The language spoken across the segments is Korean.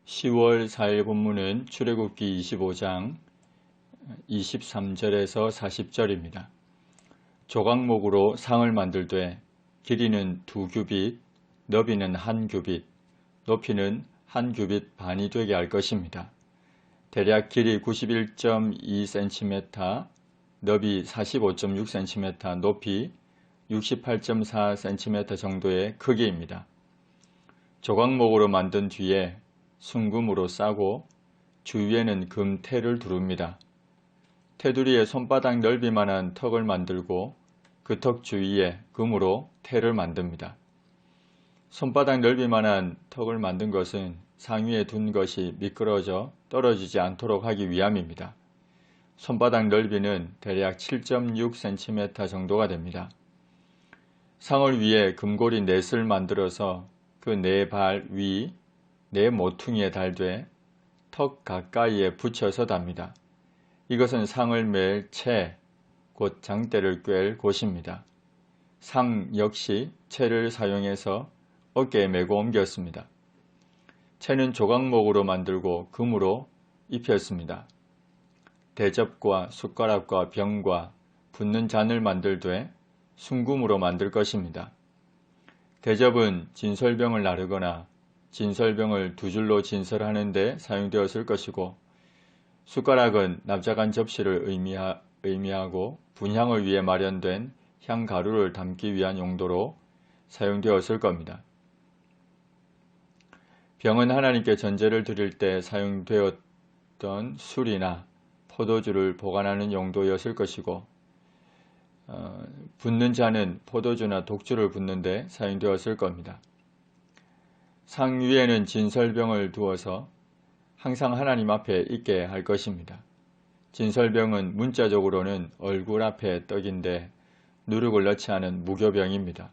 10월 4일 본문은 출애굽기 25장 23절에서 40절입니다. 조각목으로 상을 만들되 길이는 2규빗, 너비는 1규빗, 높이는 1규빗 반이 되게 할 것입니다. 대략 길이 91.2cm, 너비 45.6cm, 높이 68.4cm 정도의 크기입니다. 조각목으로 만든 뒤에 순금으로 싸고 주위에는 금테를 두릅니다. 테두리에 손바닥 넓이만한 턱을 만들고 그 턱 주위에 금으로 테를 만듭니다. 손바닥 넓이만한 턱을 만든 것은 상위에 둔 것이 미끄러져 떨어지지 않도록 하기 위함입니다. 손바닥 넓이는 대략 7.6cm 정도가 됩니다. 상을 위에 금고리 넷을 만들어서 그 네 발 위, 네 모퉁이에 달되 턱 가까이에 붙여서 답니다. 이것은 상을 맬 채, 곧 장대를 꿰을 곳입니다. 상 역시 채를 사용해서 어깨에 메고 옮겼습니다. 채는 조각목으로 만들고 금으로 입혔습니다. 대접과 숟가락과 병과 붓는 잔을 만들되 순금으로 만들 것입니다. 대접은 진설병을 나르거나 진설병을 두 줄로 진설하는 데 사용되었을 것이고, 숟가락은 납작한 접시를 의미하고 분향을 위해 마련된 향가루를 담기 위한 용도로 사용되었을 겁니다. 병은 하나님께 전제를 드릴 때 사용되었던 술이나 포도주를 보관하는 용도였을 것이고, 붓는 잔은 포도주나 독주를 붓는 데 사용되었을 겁니다. 상 위에는 진설병을 두어서 항상 하나님 앞에 있게 할 것입니다. 진설병은 문자적으로는 얼굴 앞에 떡인데 누룩을 넣지 않은 무교병입니다.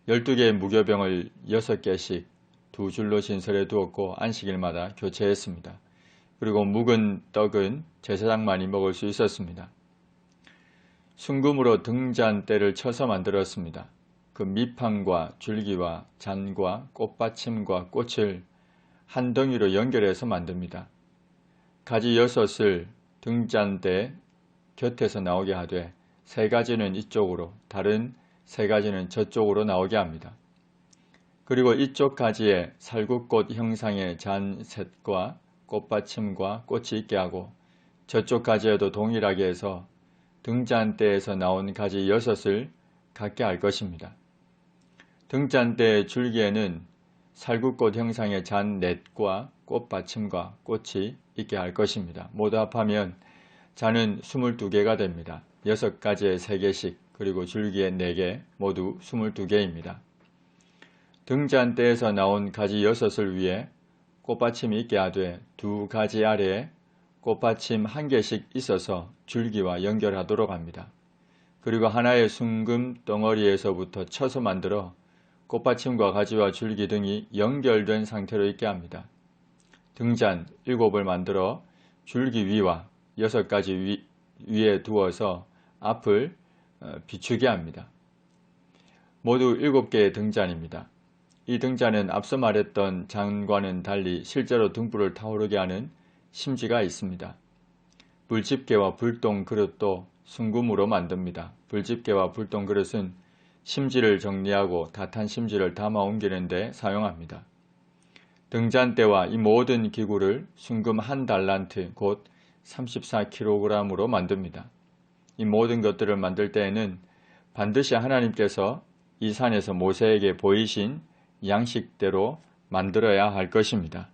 12개의 무교병을 6개씩 두 줄로 진설해 두었고 안식일마다 교체했습니다. 그리고 묵은 떡은 제사장만이 먹을 수 있었습니다. 순금으로 등잔대를 쳐서 만들었습니다. 그 밑판과 줄기와 잔과 꽃받침과 꽃을 한 덩이로 연결해서 만듭니다. 가지 6을 등잔대 곁에서 나오게 하되 3가지는 이쪽으로, 다른 3가지는 저쪽으로 나오게 합니다. 그리고 이쪽 가지에 살구꽃 형상의 잔 셋과 꽃받침과 꽃이 있게 하고 저쪽 가지에도 동일하게 해서 등잔대에서 나온 가지 6을 갖게 할 것입니다. 등잔대 줄기에는 살구꽃 형상의 잔 넷과 꽃받침과 꽃이 있게 할 것입니다. 모두 합하면 잔은 22개가 됩니다. 6가지에 3개씩, 그리고 줄기에 4개, 모두 22개입니다. 등잔대에서 나온 가지 6을 위해 꽃받침이 있게 하되 2가지 아래에 꽃받침 1개씩 있어서 줄기와 연결하도록 합니다. 그리고 하나의 순금 덩어리에서부터 쳐서 만들어 꽃받침과 가지와 줄기 등이 연결된 상태로 있게 합니다. 등잔 7을 만들어 줄기 위와 6가지 위에 두어서 앞을 비추게 합니다. 모두 7개의 등잔입니다. 이 등잔은 앞서 말했던 잔과는 달리 실제로 등불을 타오르게 하는 심지가 있습니다. 불집게와 불똥 그릇도 순금으로 만듭니다. 불집게와 불똥 그릇은 심지를 정리하고 닷한 심지를 담아 옮기는 데 사용합니다. 등잔대와 이 모든 기구를 순금 1달란트 곧 34kg으로 만듭니다. 이 모든 것들을 만들 때에는 반드시 하나님께서 이 산에서 모세에게 보이신 양식대로 만들어야 할 것입니다.